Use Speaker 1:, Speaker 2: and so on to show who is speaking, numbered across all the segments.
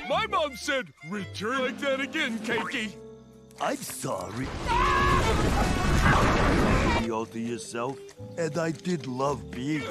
Speaker 1: My mom said, return like that again, Keiki.
Speaker 2: I'm sorry. You all to yourself, and I did love being.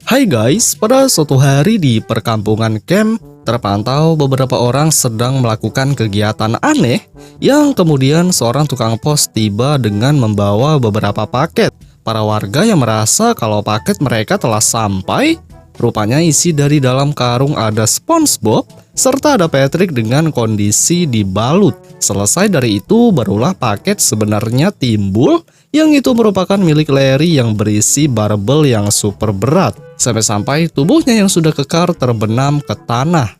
Speaker 3: Hai guys, pada suatu hari di perkampungan camp, terpantau beberapa orang sedang melakukan kegiatan aneh yang kemudian seorang tukang pos tiba dengan membawa beberapa paket. Para warga yang merasa kalau paket mereka telah sampai, rupanya isi dari dalam karung ada SpongeBob serta ada Patrick dengan kondisi dibalut. Selesai dari itu barulah paket sebenarnya timbul, yang itu merupakan milik Larry yang berisi barbel yang super berat. Sampai-sampai tubuhnya yang sudah kekar terbenam ke tanah.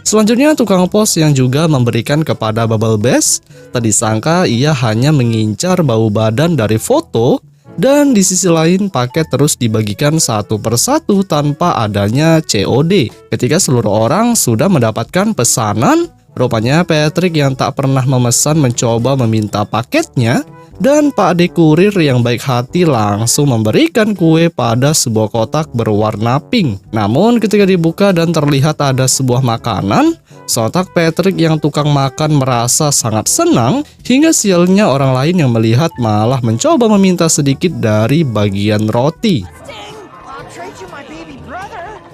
Speaker 3: Selanjutnya tukang pos yang juga memberikan kepada Bubble Bass, tadi sangka ia hanya mengincar bau badan dari foto, dan di sisi lain paket terus dibagikan satu persatu tanpa adanya COD. Ketika seluruh orang sudah mendapatkan pesanan, rupanya Patrick yang tak pernah memesan mencoba meminta paketnya, dan Pak Ade kurir yang baik hati langsung memberikan kue pada sebuah kotak berwarna pink. Namun ketika dibuka dan terlihat ada sebuah makanan, sontak Patrick yang tukang makan merasa sangat senang, hingga sialnya orang lain yang melihat malah mencoba meminta sedikit dari bagian roti.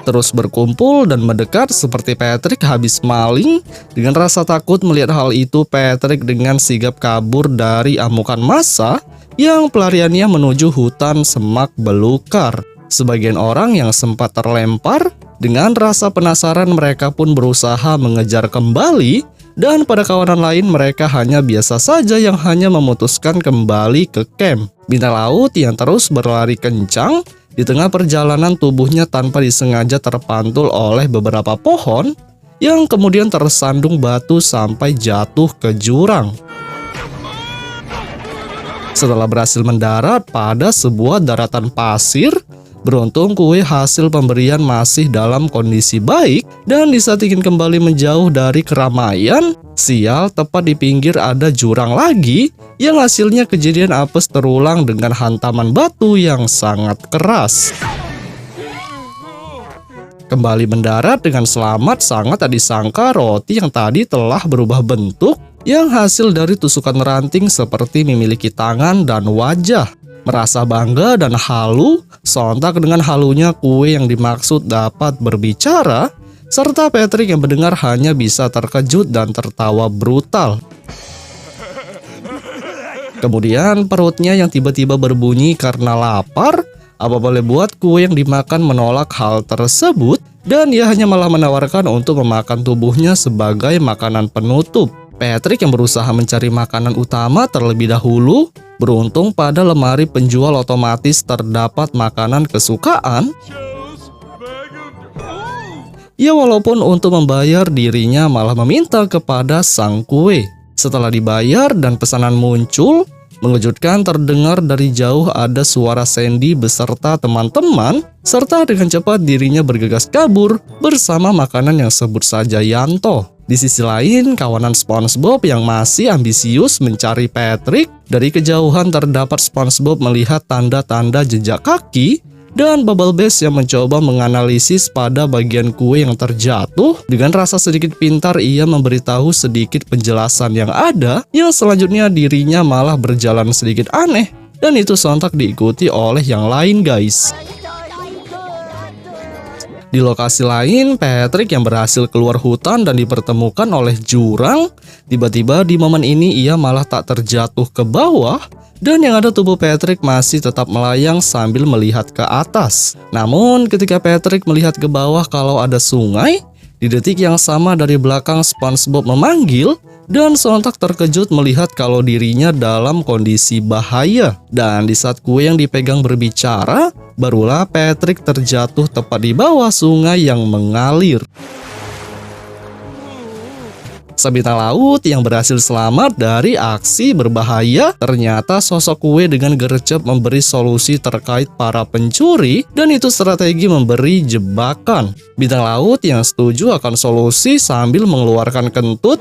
Speaker 3: Terus berkumpul dan mendekat seperti Patrick habis maling. Dengan rasa takut melihat hal itu, Patrick dengan sigap kabur dari amukan massa yang pelariannya menuju hutan semak belukar. Sebagian orang yang sempat terlempar, dengan rasa penasaran mereka pun berusaha mengejar kembali, dan pada kawanan lain mereka hanya biasa saja yang hanya memutuskan kembali ke camp. Bintang laut yang terus berlari kencang. Di tengah perjalanan tubuhnya tanpa disengaja terpantul oleh beberapa pohon yang kemudian tersandung batu sampai jatuh ke jurang. Setelah berhasil mendarat pada sebuah daratan pasir, beruntung kue hasil pemberian masih dalam kondisi baik, dan di saat ingin kembali menjauh dari keramaian, sial tepat di pinggir ada jurang lagi yang hasilnya kejadian apes terulang dengan hantaman batu yang sangat keras. Kembali mendarat dengan selamat, sangat tak disangka roti yang tadi telah berubah bentuk, yang hasil dari tusukan ranting seperti memiliki tangan dan wajah. Merasa bangga dan halu, sontak dengan halunya kue yang dimaksud dapat berbicara, serta Patrick yang mendengar hanya bisa terkejut dan tertawa brutal. Kemudian perutnya yang tiba-tiba berbunyi karena lapar. Apa boleh buat, kue yang dimakan menolak hal tersebut, dan ia hanya malah menawarkan untuk memakan tubuhnya sebagai makanan penutup. Patrick yang berusaha mencari makanan utama terlebih dahulu. Beruntung pada lemari penjual otomatis terdapat makanan kesukaan. Ya, walaupun untuk membayar dirinya malah meminta kepada sang kue. Setelah dibayar dan pesanan muncul, mengejutkan terdengar dari jauh ada suara Sandy beserta teman-teman, serta dengan cepat dirinya bergegas kabur bersama makanan yang sebut saja Yanto. Di sisi lain, kawanan SpongeBob yang masih ambisius mencari Patrick. Dari kejauhan terdapat SpongeBob melihat tanda-tanda jejak kaki, dan Bubble Bass yang mencoba menganalisis pada bagian kue yang terjatuh. Dengan rasa sedikit pintar, ia memberitahu sedikit penjelasan yang ada, yang selanjutnya dirinya malah berjalan sedikit aneh, dan itu sontak diikuti oleh yang lain guys. Di lokasi lain, Patrick yang berhasil keluar hutan dan dipertemukan oleh jurang. Tiba-tiba di momen ini ia malah tak terjatuh ke bawah, dan yang ada tubuh Patrick masih tetap melayang sambil melihat ke atas. Namun ketika Patrick melihat ke bawah kalau ada sungai, di detik yang sama dari belakang SpongeBob memanggil, dan sontak terkejut melihat kalau dirinya dalam kondisi bahaya. Dan di saat kue yang dipegang berbicara, barulah Patrick terjatuh tepat di bawah sungai yang mengalir. Sebintang laut yang berhasil selamat dari aksi berbahaya, ternyata sosok kue dengan gercep memberi solusi terkait para pencuri, dan itu strategi memberi jebakan. Bintang laut yang setuju akan solusi sambil mengeluarkan kentut.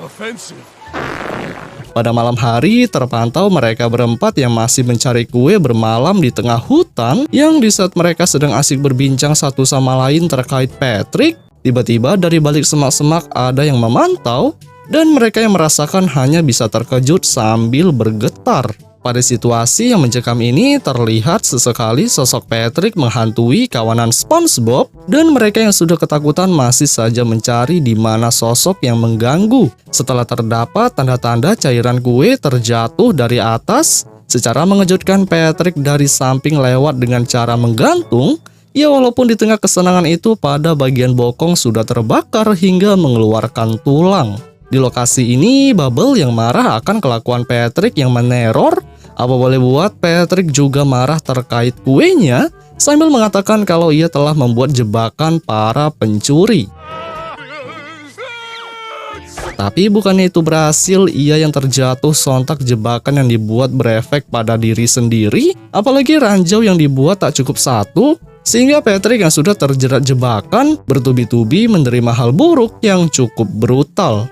Speaker 3: Pada malam hari, terpantau mereka berempat yang masih mencari kue bermalam di tengah hutan, yang di saat mereka sedang asik berbincang satu sama lain terkait Patrick, tiba-tiba dari balik semak-semak ada yang memantau, dan mereka yang merasakan hanya bisa terkejut sambil bergetar. Pada situasi yang mencekam ini, terlihat sesekali sosok Patrick menghantui kawanan SpongeBob, dan mereka yang sudah ketakutan masih saja mencari di mana sosok yang mengganggu. Setelah terdapat tanda-tanda cairan kue terjatuh dari atas, secara mengejutkan Patrick dari samping lewat dengan cara menggantung. Ya, walaupun di tengah kesenangan itu, pada bagian bokong sudah terbakar hingga mengeluarkan tulang. Di lokasi ini, Bubble yang marah akan kelakuan Patrick yang meneror. Apa boleh buat, Patrick juga marah terkait kuenya, sambil mengatakan kalau ia telah membuat jebakan para pencuri. Tapi bukannya itu berhasil, ia yang terjatuh sontak jebakan yang dibuat berefek pada diri sendiri, apalagi ranjau yang dibuat tak cukup satu, sehingga Patrick yang sudah terjerat jebakan bertubi-tubi menerima hal buruk yang cukup brutal.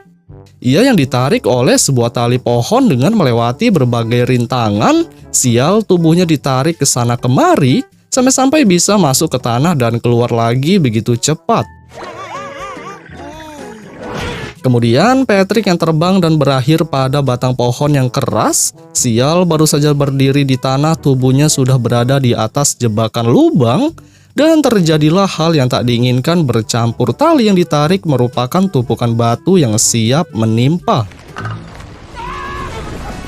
Speaker 3: Ia yang ditarik oleh sebuah tali pohon dengan melewati berbagai rintangan, sial tubuhnya ditarik ke sana kemari, sampai-sampai bisa masuk ke tanah dan keluar lagi begitu cepat. Kemudian Patrick yang terbang dan berakhir pada batang pohon yang keras, sial baru saja berdiri di tanah tubuhnya sudah berada di atas jebakan lubang, dan terjadilah hal yang tak diinginkan bercampur tali yang ditarik merupakan tumpukan batu yang siap menimpa.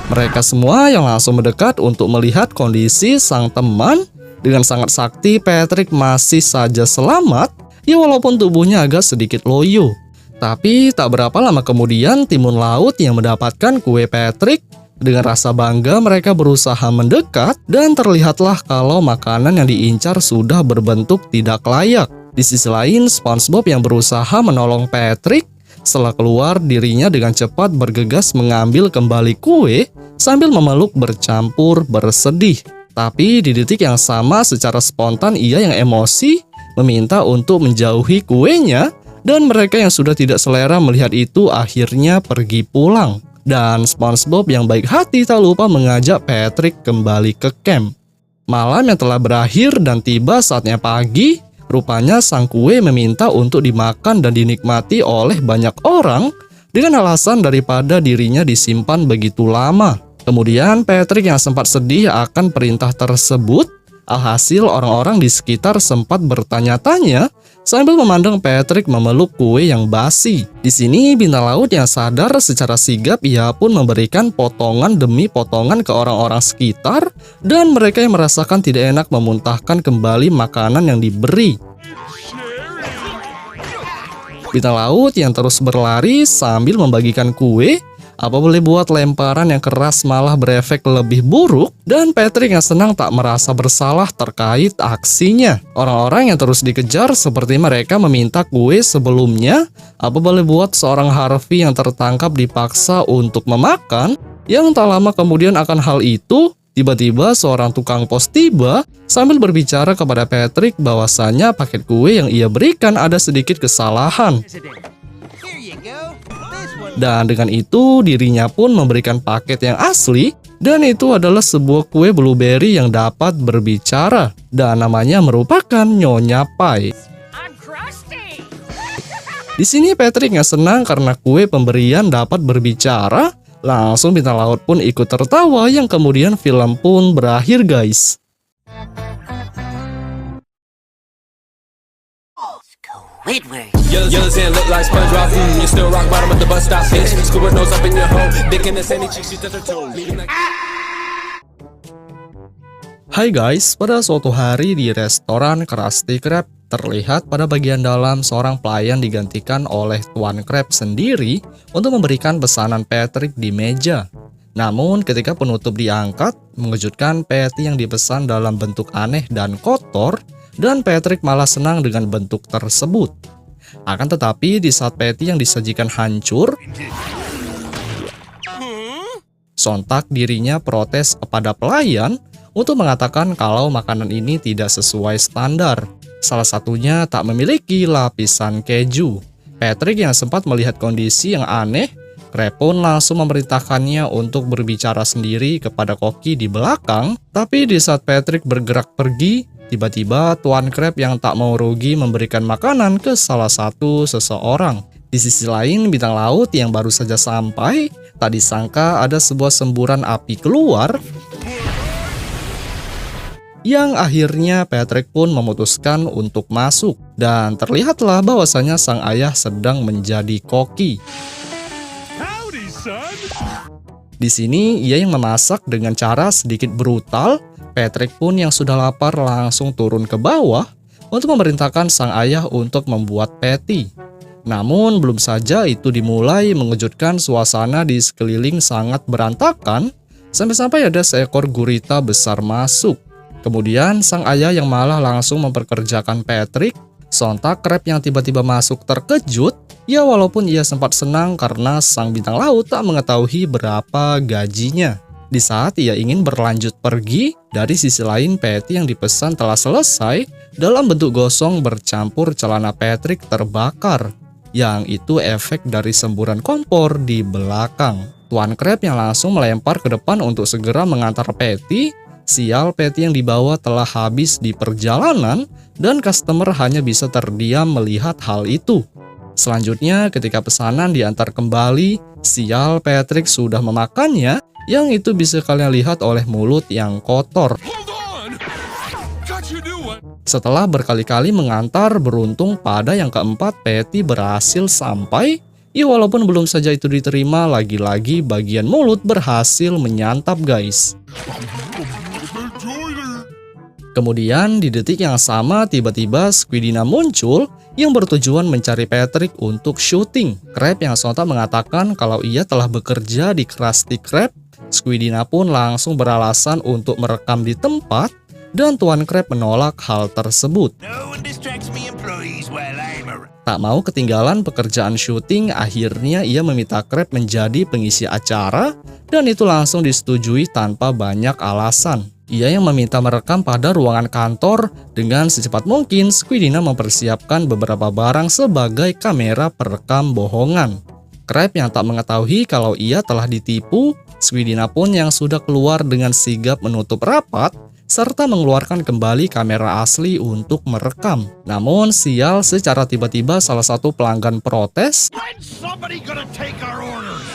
Speaker 3: Mereka semua yang langsung mendekat untuk melihat kondisi sang teman. Dengan sangat sakti Patrick masih saja selamat, ya walaupun tubuhnya agak sedikit loyo. Tapi tak berapa lama kemudian timun laut yang mendapatkan kue Patrick. Dengan rasa bangga mereka berusaha mendekat dan terlihatlah kalau makanan yang diincar sudah berbentuk tidak layak. Di sisi lain, SpongeBob yang berusaha menolong Patrick, setelah keluar dirinya dengan cepat bergegas mengambil kembali kue sambil memeluk bercampur bersedih. Tapi di detik yang sama secara spontan ia yang emosi meminta untuk menjauhi kuenya, dan mereka yang sudah tidak selera melihat itu akhirnya pergi pulang. Dan SpongeBob yang baik hati tak lupa mengajak Patrick kembali ke camp. Malam yang telah berakhir dan tiba saatnya pagi, rupanya sang kue meminta untuk dimakan dan dinikmati oleh banyak orang dengan alasan daripada dirinya disimpan begitu lama. Kemudian Patrick yang sempat sedih akan perintah tersebut, alhasil orang-orang di sekitar sempat bertanya-tanya sambil memandang Patrick memeluk kue yang basi. Di sini bintang laut yang sadar secara sigap ia pun memberikan potongan demi potongan ke orang-orang sekitar, dan mereka yang merasakan tidak enak memuntahkan kembali makanan yang diberi. Bintang laut yang terus berlari sambil membagikan kue. Apa boleh buat, lemparan yang keras malah berefek lebih buruk, dan Patrick yang senang tak merasa bersalah terkait aksinya. Orang-orang yang terus dikejar seperti mereka meminta kue sebelumnya. Apa boleh buat, seorang Harvey yang tertangkap dipaksa untuk memakan. Yang tak lama kemudian akan hal itu, tiba-tiba seorang tukang pos tiba sambil berbicara kepada Patrick bahwasanya paket kue yang ia berikan ada sedikit kesalahan. Dan dengan itu dirinya pun memberikan paket yang asli, dan itu adalah sebuah kue blueberry yang dapat berbicara, dan namanya merupakan Nyonya Pie. Di sini Patrick nggak senang karena kue pemberian dapat berbicara. Langsung bintang laut pun ikut tertawa, yang kemudian film pun berakhir guys.
Speaker 4: Yellow sand look like SpongeBob. You still rock bottom at the bus stop, bitch. Scuba nose up in your hole. Dick in the sandy cheeks, she touch her toes.
Speaker 3: Hai guys, pada suatu hari di restoran Krusty Krab, terlihat pada bagian dalam seorang pelayan digantikan oleh Tuan Krab sendiri untuk memberikan pesanan Patrick di meja. Namun ketika penutup diangkat, mengejutkan patty yang dipesan dalam bentuk aneh dan kotor, dan Patrick malah senang dengan bentuk tersebut. Akan tetapi di saat patty yang disajikan hancur, sontak dirinya protes kepada pelayan untuk mengatakan kalau makanan ini tidak sesuai standar. Salah satunya tak memiliki lapisan keju. Patrick yang sempat melihat kondisi yang aneh, Crab pun langsung memerintahkannya untuk berbicara sendiri kepada koki di belakang. Tapi di saat Patrick bergerak pergi, tiba-tiba Tuan Crab yang tak mau rugi memberikan makanan ke salah satu seseorang. Di sisi lain, bintang laut yang baru saja sampai, tak disangka ada sebuah semburan api keluar, yang akhirnya Patrick pun memutuskan untuk masuk. Dan terlihatlah bahwasanya sang ayah sedang menjadi koki.
Speaker 1: Howdy, son.
Speaker 3: Di sini ia yang memasak dengan cara sedikit brutal. Patrick pun yang sudah lapar langsung turun ke bawah untuk memerintahkan sang ayah untuk membuat patty. Namun belum saja itu dimulai, mengejutkan suasana di sekeliling sangat berantakan, sampai-sampai ada seekor gurita besar masuk. Kemudian sang ayah yang malah langsung memperkerjakan Patrick. Sontak Crab yang tiba-tiba masuk terkejut. Ya walaupun ia sempat senang karena sang bintang laut tak mengetahui berapa gajinya. Di saat ia ingin berlanjut pergi, dari sisi lain patty yang dipesan telah selesai dalam bentuk gosong bercampur celana Patrick terbakar. Yang itu efek dari semburan kompor di belakang. Tuan Crab yang langsung melempar ke depan untuk segera mengantar patty. Sial, patty yang dibawa telah habis di perjalanan dan customer hanya bisa terdiam melihat hal itu. Selanjutnya, ketika pesanan diantar kembali, sial, Patrick sudah memakannya, yang itu bisa kalian lihat oleh mulut yang kotor.
Speaker 1: Hold on. Got you new one.
Speaker 3: Setelah berkali-kali mengantar, beruntung pada yang keempat patty berhasil sampai. Ya walaupun belum saja itu diterima, lagi-lagi bagian mulut berhasil menyantap guys. Kemudian di detik yang sama tiba-tiba Squidina muncul yang bertujuan mencari Patrick untuk syuting. Crab yang sontak mengatakan kalau ia telah bekerja di Krusty Krab. Squidina pun langsung beralasan untuk merekam di tempat dan Tuan Crab menolak hal tersebut. Tak mau ketinggalan pekerjaan syuting, akhirnya ia meminta Crab menjadi pengisi acara dan itu langsung disetujui tanpa banyak alasan. Ia yang meminta merekam pada ruangan kantor. Dengan secepat mungkin, Squidina mempersiapkan beberapa barang sebagai kamera perekam bohongan. Crab yang tak mengetahui kalau ia telah ditipu, Squidina pun yang sudah keluar dengan sigap menutup rapat, serta mengeluarkan kembali kamera asli untuk merekam. Namun sial, secara tiba-tiba salah satu pelanggan protes,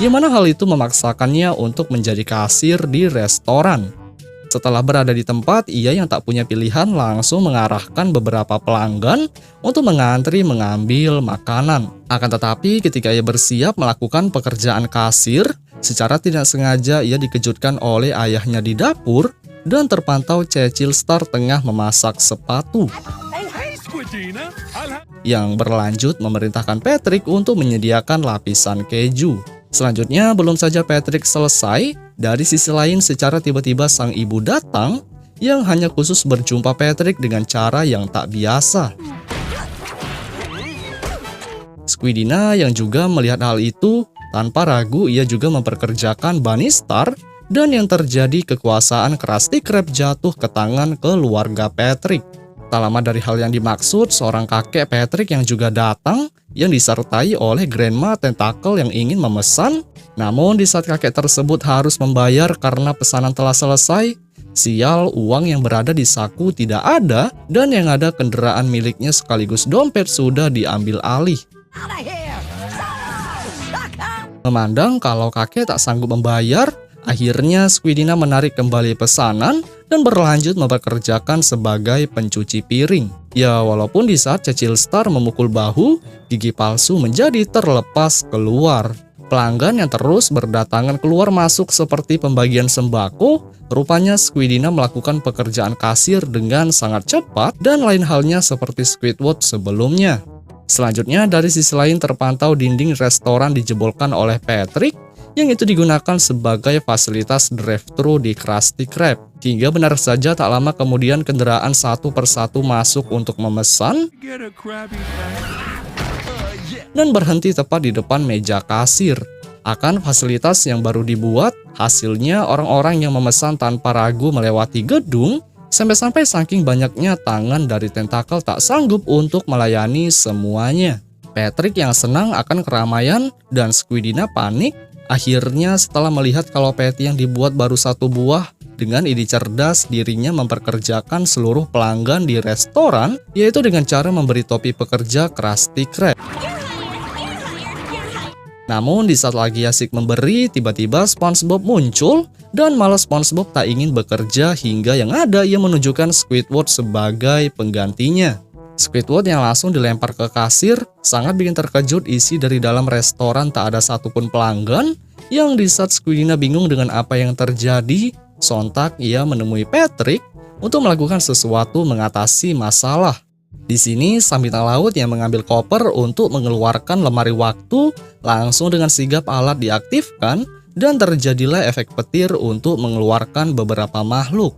Speaker 3: yang mana hal itu memaksakannya untuk menjadi kasir di restoran. Setelah berada di tempat, ia yang tak punya pilihan langsung mengarahkan beberapa pelanggan untuk mengantri mengambil makanan. Akan tetapi ketika ia bersiap melakukan pekerjaan kasir, secara tidak sengaja ia dikejutkan oleh ayahnya di dapur dan terpantau Cecil Star tengah memasak sepatu.
Speaker 1: Oh, hey, Squidina.
Speaker 3: Yang berlanjut memerintahkan Patrick untuk menyediakan lapisan keju. Selanjutnya, belum saja Patrick selesai, dari sisi lain secara tiba-tiba sang ibu datang yang hanya khusus berjumpa Patrick dengan cara yang tak biasa. Squidina yang juga melihat hal itu, tanpa ragu ia juga memperkerjakan Bunny Star dan yang terjadi kekuasaan Krusty Krab jatuh ke tangan keluarga Patrick. Tak lama dari hal yang dimaksud, seorang kakek Patrick yang juga datang yang disertai oleh Grandma Tentacle yang ingin memesan. Namun di saat kakek tersebut harus membayar karena pesanan telah selesai, sial, uang yang berada di saku tidak ada dan yang ada kendaraan miliknya sekaligus dompet sudah diambil alih. Memandang kalau kakek tak sanggup membayar, akhirnya Squidina menarik kembali pesanan dan berlanjut mempekerjakan sebagai pencuci piring. Ya, walaupun di saat Cecil Star memukul bahu, gigi palsu menjadi terlepas keluar. Pelanggan yang terus berdatangan keluar masuk seperti pembagian sembako, rupanya Squidina melakukan pekerjaan kasir dengan sangat cepat dan lain halnya seperti Squidward sebelumnya. Selanjutnya, dari sisi lain terpantau dinding restoran dijebolkan oleh Patrick, yang itu digunakan sebagai fasilitas drive-thru di Krusty Krab. Hingga benar saja tak lama kemudian kendaraan satu persatu masuk untuk memesan dan berhenti tepat di depan meja kasir. Akan fasilitas yang baru dibuat, hasilnya orang-orang yang memesan tanpa ragu melewati gedung, sampai-sampai saking banyaknya tangan dari tentakel tak sanggup untuk melayani semuanya. Patrick yang senang akan keramaian dan Squidina panik Akhirnya setelah melihat kalau patty yang dibuat baru 1 buah, dengan ide cerdas dirinya memperkerjakan seluruh pelanggan di restoran, yaitu dengan cara memberi topi pekerja Krusty Krab. Namun di saat lagi asik memberi, tiba-tiba SpongeBob muncul dan malah SpongeBob tak ingin bekerja hingga yang ada ia menunjukkan Squidward sebagai penggantinya. Squidward yang langsung dilempar ke kasir sangat bikin terkejut isi dari dalam restoran tak ada satupun pelanggan. Yang di saat Squidina bingung dengan apa yang terjadi, sontak ia menemui Patrick untuk melakukan sesuatu mengatasi masalah. Di sini sang bintang laut yang mengambil koper untuk mengeluarkan lemari waktu langsung dengan sigap alat diaktifkan dan terjadilah efek petir untuk mengeluarkan beberapa makhluk.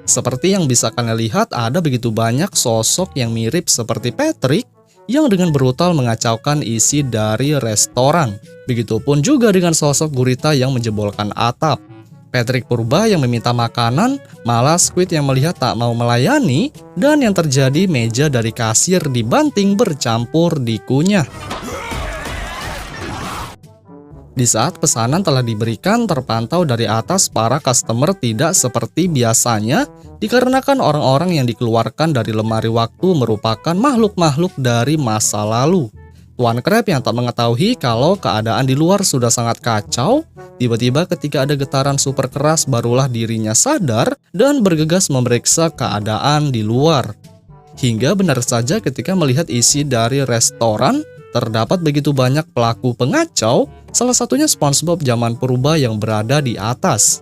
Speaker 3: Seperti yang bisa kalian lihat, ada begitu banyak sosok yang mirip seperti Patrick yang dengan brutal mengacaukan isi dari restoran. Begitupun juga dengan sosok gurita yang menjebolkan atap. Patrick purba yang meminta makanan, malah Squid yang melihat tak mau melayani, dan yang terjadi meja dari kasir dibanting bercampur dikunyah. Di saat pesanan telah diberikan, terpantau dari atas para customer tidak seperti biasanya dikarenakan orang-orang yang dikeluarkan dari lemari waktu merupakan makhluk-makhluk dari masa lalu. Tuan Crab yang tak mengetahui kalau keadaan di luar sudah sangat kacau, tiba-tiba ketika ada getaran super keras barulah dirinya sadar dan bergegas memeriksa keadaan di luar. Hingga benar saja ketika melihat isi dari restoran, terdapat begitu banyak pelaku pengacau, salah satunya SpongeBob zaman purba yang berada di atas.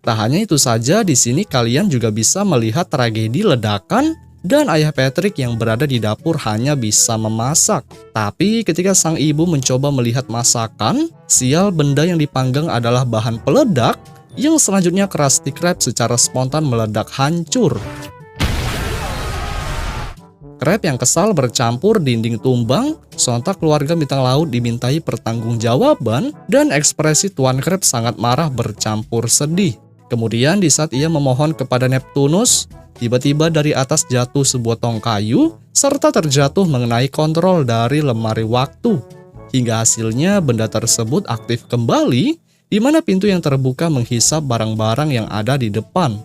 Speaker 3: Tak hanya itu saja, di sini kalian juga bisa melihat tragedi ledakan dan ayah Patrick yang berada di dapur hanya bisa memasak. Tapi ketika sang ibu mencoba melihat masakan, sial benda yang dipanggang adalah bahan peledak yang selanjutnya Krusty Krab secara spontan meledak hancur. Krab yang kesal bercampur dinding tumbang, sontak keluarga bintang laut dimintai pertanggungjawaban dan ekspresi Tuan Krab sangat marah bercampur sedih. Kemudian di saat ia memohon kepada Neptunus, tiba-tiba dari atas jatuh sebuah tong kayu serta terjatuh mengenai kontrol dari lemari waktu. Hingga hasilnya benda tersebut aktif kembali, di mana pintu yang terbuka menghisap barang-barang yang ada di depan.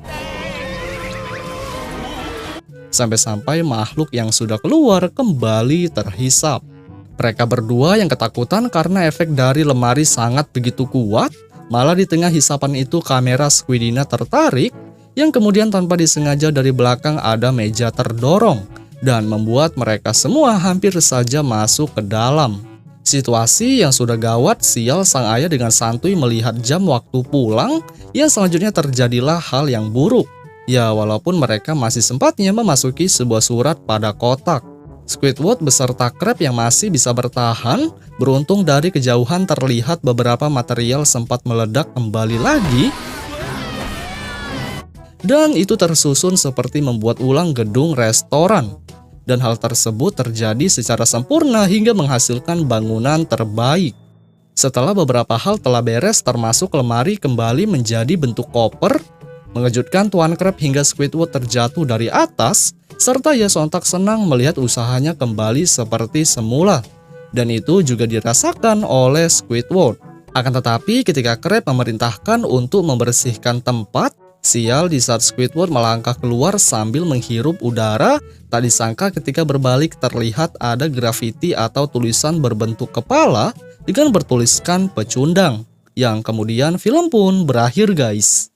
Speaker 3: Sampai-sampai makhluk yang sudah keluar kembali terhisap. Mereka berdua yang ketakutan karena efek dari lemari sangat begitu kuat, malah di tengah hisapan itu kamera Squidina tertarik, yang kemudian tanpa disengaja dari belakang ada meja terdorong, dan membuat mereka semua hampir saja masuk ke dalam. Situasi yang sudah gawat, sial sang ayah dengan santuy melihat jam waktu pulang, yang selanjutnya terjadilah hal yang buruk. Ya, walaupun mereka masih sempatnya memasuki sebuah surat pada kotak. Squidward beserta Crab yang masih bisa bertahan, beruntung dari kejauhan terlihat beberapa material sempat meledak kembali lagi. Dan itu tersusun seperti membuat ulang gedung restoran. Dan hal tersebut terjadi secara sempurna hingga menghasilkan bangunan terbaik. Setelah beberapa hal telah beres termasuk lemari kembali menjadi bentuk koper, mengejutkan Tuan Crab hingga Squidward terjatuh dari atas, serta ia sontak senang melihat usahanya kembali seperti semula. Dan itu juga dirasakan oleh Squidward. Akan tetapi ketika Crab memerintahkan untuk membersihkan tempat, sial di saat Squidward melangkah keluar sambil menghirup udara, tak disangka ketika berbalik terlihat ada grafiti atau tulisan berbentuk kepala dengan bertuliskan pecundang. Yang kemudian film pun berakhir guys.